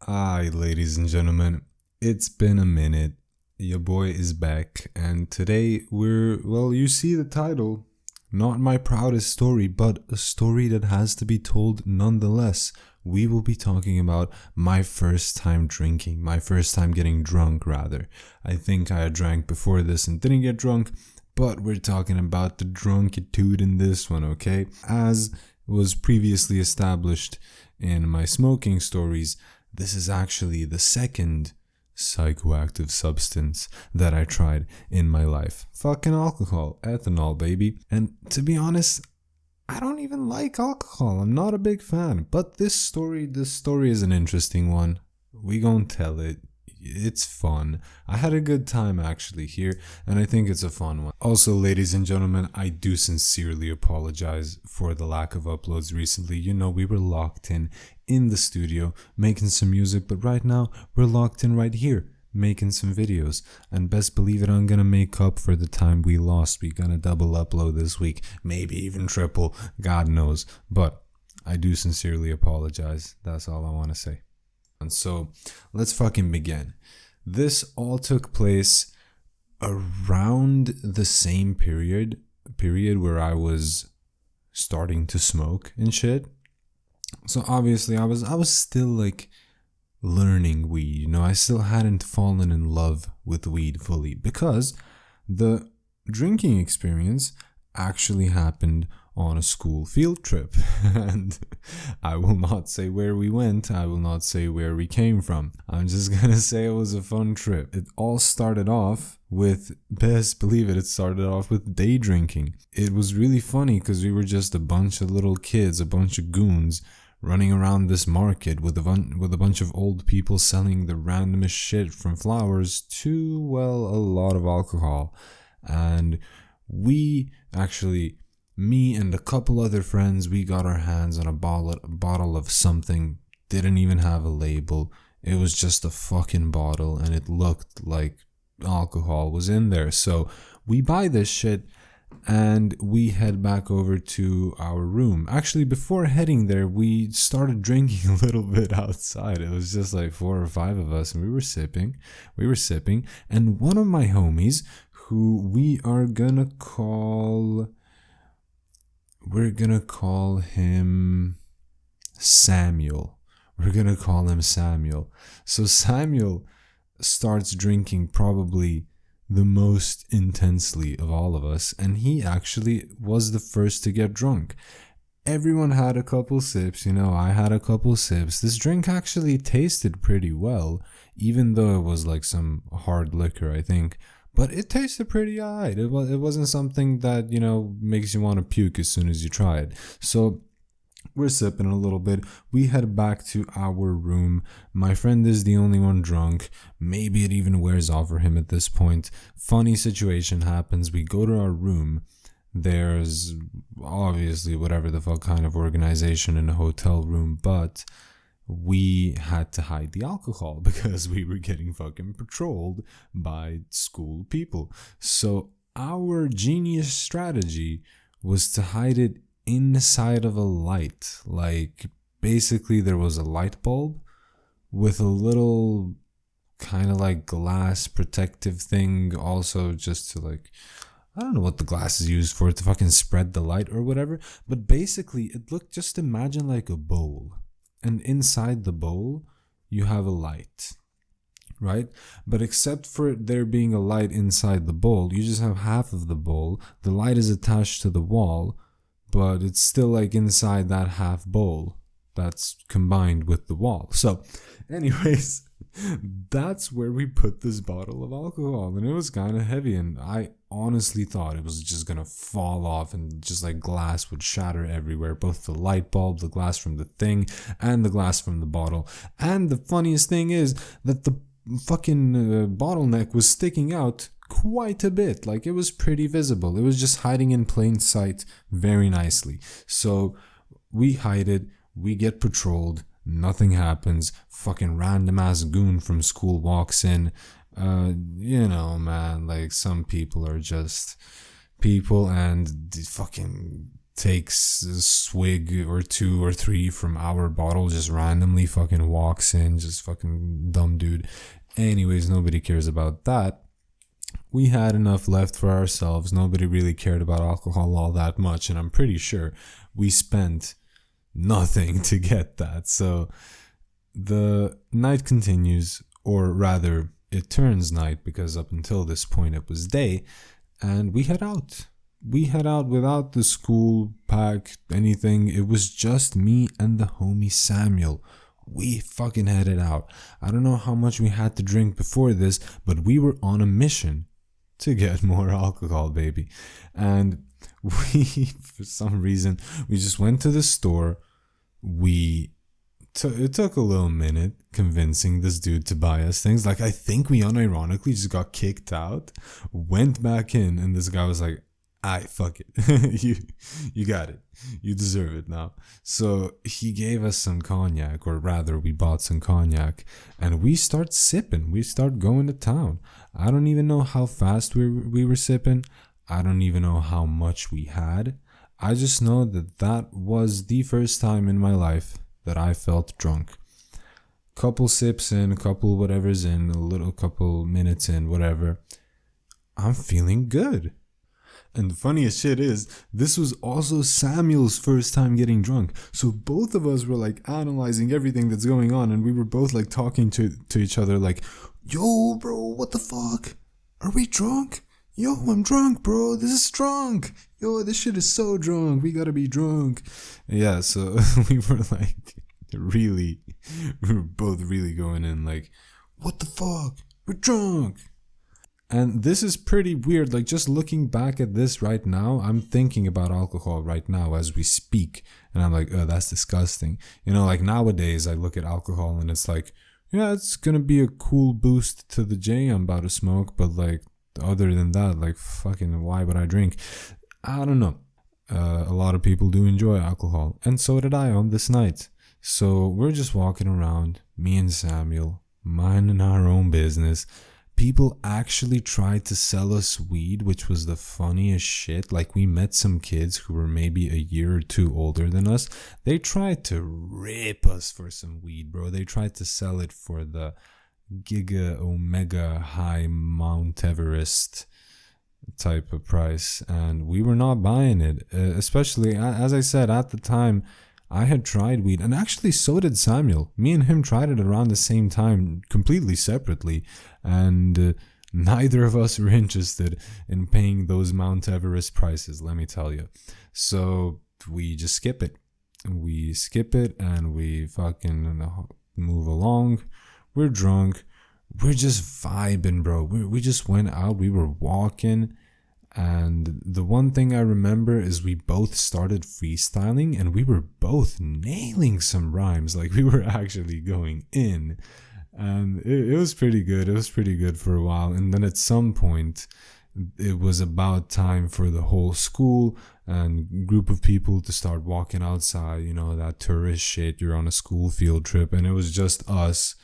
Hi, ladies and gentlemen. It's been a minute. Your boy is back, and today you see the title. Not my proudest story, but a story that has to be told nonetheless. We will be talking about my first time drinking, my first time getting drunk, rather. I think I had drank before this and didn't get drunk, but we're talking about the drunkitude in this one, okay? As was previously established in my smoking stories, this is actually the second psychoactive substance that I tried in my life. Fucking alcohol, ethanol, baby. And to be honest, I don't even like alcohol. I'm not a big fan. But this story is an interesting one. We gon' tell it. It's fun. I had a good time actually here, and I think it's a fun one. Also, ladies and gentlemen, I do sincerely apologize for the lack of uploads recently. You know, we were locked in the studio making some music, but right now we're locked in right here making some videos. And best believe it, I'm gonna make up for the time we lost. We're gonna double upload this week, maybe even triple, God knows. But I do sincerely apologize. That's all I want to say. And so let's fucking begin. This all took place around the same period where I was starting to smoke and shit. So obviously I was still like learning weed, you know. I still hadn't fallen in love with weed fully because the drinking experience actually happened on a school field trip. And I will not say where we went, I will not say where we came from. I'm just gonna say it was a fun trip. It all started off with, best believe it, it started off with day drinking. It was really funny because we were just a bunch of little kids, a bunch of goons running around this market with a bunch of old people selling the randomest shit from flowers to, well, a lot of alcohol. And we actually, me and a couple other friends, we got our hands on a bottle of something. Didn't even have a label. It was just a fucking bottle, and it looked like alcohol was in there. So we buy this shit and we head back over to our room. Actually, before heading there, we started drinking a little bit outside. It was just like 4 or 5 of us, and we were sipping. And one of my homies, who we're gonna call him Samuel. So Samuel starts drinking probably the most intensely of all of us, and he actually was the first to get drunk. Everyone had a couple sips, you know, I had a couple sips. This drink actually tasted pretty well, even though it was like some hard liquor, I think. But it tasted pretty alright. It wasn't something that, you know, makes you want to puke as soon as you try it. So we're sipping a little bit. We head back to our room. My friend is the only one drunk. Maybe it even wears off for him at this point. Funny situation happens. We go to our room. There's obviously whatever the fuck kind of organization in a hotel room, but we had to hide the alcohol because we were getting fucking patrolled by school people. So our genius strategy was to hide it inside of a light. Like, basically there was a light bulb with a little kind of like glass protective thing, also just to like, I don't know what the glass is used for, to fucking spread the light or whatever. But basically it looked, just imagine like a bowl, and inside the bowl you have a light, right? But except for there being a light inside the bowl, you just have half of the bowl. The light is attached to the wall, but it's still like inside that half bowl that's combined with the wall. So anyways, that's where we put this bottle of alcohol, and it was kind of heavy, and I honestly thought it was just gonna fall off and just like glass would shatter everywhere, both the light bulb, the glass from the thing, and the glass from the bottle. And the funniest thing is that the fucking bottleneck was sticking out quite a bit. Like, it was pretty visible. It was just hiding in plain sight very nicely. So we hide it, we get patrolled, nothing happens. Fucking random ass goon from school walks in. You know, man, like, some people are just people, and fucking takes a swig or two or three from our bottle, just randomly fucking walks in, just fucking dumb dude. Anyways, nobody cares about that. We had enough left for ourselves. Nobody really cared about alcohol all that much, and I'm pretty sure we spent nothing to get that. So the night continues, or rather, it turns night, because up until this point it was day, and we head out. We head out without the school pack, anything. It was just me and the homie Samuel. We fucking headed out. I don't know how much we had to drink before this, but we were on a mission to get more alcohol, baby. And we, for some reason, we just went to the store. It took a little minute convincing this dude to buy us things. Like, I think we unironically just got kicked out, went back in, and this guy was like, "Aight, fuck it. you got it. You deserve it now." So he gave us some cognac, or rather we bought some cognac, and we start sipping. We start going to town. I don't even know how fast we were sipping. I don't even know how much we had. I just know that was the first time in my life that I felt drunk. Couple sips in, a couple whatever's in, a little couple minutes in, whatever. I'm feeling good. And the funniest shit is, this was also Samuel's first time getting drunk. So both of us were like analyzing everything that's going on, and we were both like talking to each other like, "Yo, bro, what the fuck? Are we drunk? Yo, I'm drunk, bro. This is drunk. Yo, this shit is so drunk. We gotta be drunk." Yeah, so we were like we were both really going in like, "What the fuck? We're drunk." And this is pretty weird. Like, just looking back at this right now, I'm thinking about alcohol right now as we speak. And I'm like, "Oh, that's disgusting." You know, like nowadays I look at alcohol and it's like, yeah, it's going to be a cool boost to the J I'm about to smoke. But like, other than that, like, fucking, why would I drink? I don't know. A lot of people do enjoy alcohol. And so did I on this night. So we're just walking around, me and Samuel, minding our own business. People actually tried to sell us weed, which was the funniest shit. Like, we met some kids who were maybe a year or two older than us. They tried to rip us for some weed, bro. They tried to sell it for the Giga Omega High Mount Everest type of price, and we were not buying it. Especially, as I said, at the time, I had tried weed, and actually so did Samuel. Me and him tried it around the same time, completely separately, and neither of us were interested in paying those Mount Everest prices, let me tell you. So we just skip it. We skip it and we fucking move along. We're drunk. We're just vibing, bro. We just went out. We were walking. And the one thing I remember is we both started freestyling and we were both nailing some rhymes. Like, we were actually going in. And it was pretty good. It was pretty good for a while. And then at some point, it was about time for the whole school and group of people to start walking outside. You know, that tourist shit. You're on a school field trip. And it was just us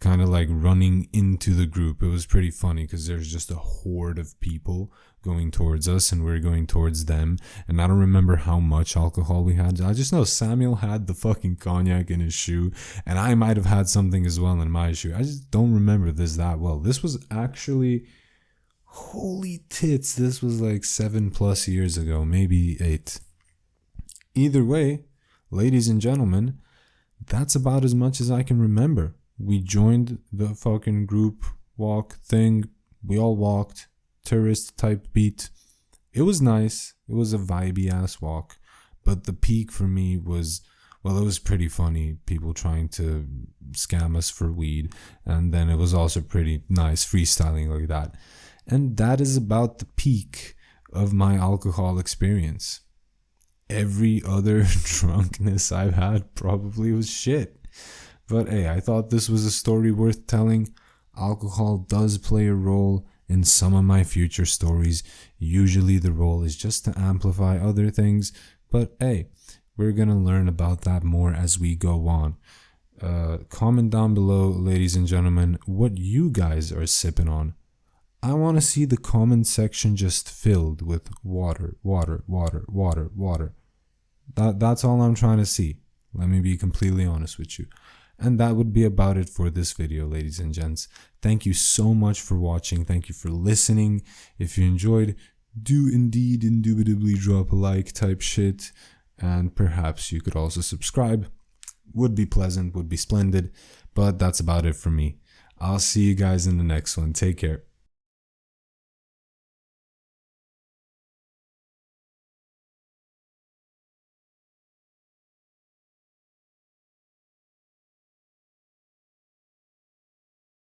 kind of like running into the group. It was pretty funny because there's just a horde of people going towards us and we're going towards them. And I don't remember how much alcohol we had. I just know Samuel had the fucking cognac in his shoe, and I might have had something as well in my shoe. I just don't remember this that well. This was actually, holy tits, this was like 7+ years ago, maybe 8. Either way, ladies and gentlemen, that's about as much as I can remember. We joined the fucking group walk thing. We all walked. Tourist type beat. It was nice. It was a vibey ass walk. But the peak for me was, well, it was pretty funny. People trying to scam us for weed. And then it was also pretty nice freestyling like that. And that is about the peak of my alcohol experience. Every other drunkenness I've had probably was shit. But hey, I thought this was a story worth telling. Alcohol does play a role in some of my future stories. Usually the role is just to amplify other things. But hey, we're going to learn about that more as we go on. Comment down below, ladies and gentlemen, what you guys are sipping on. I want to see the comment section just filled with water, water, water, water, water. That's all I'm trying to see. Let me be completely honest with you. And that would be about it for this video, ladies and gents. Thank you so much for watching. Thank you for listening. If you enjoyed, do indeed indubitably drop a like type shit. And perhaps you could also subscribe. Would be pleasant, would be splendid. But that's about it for me. I'll see you guys in the next one. Take care.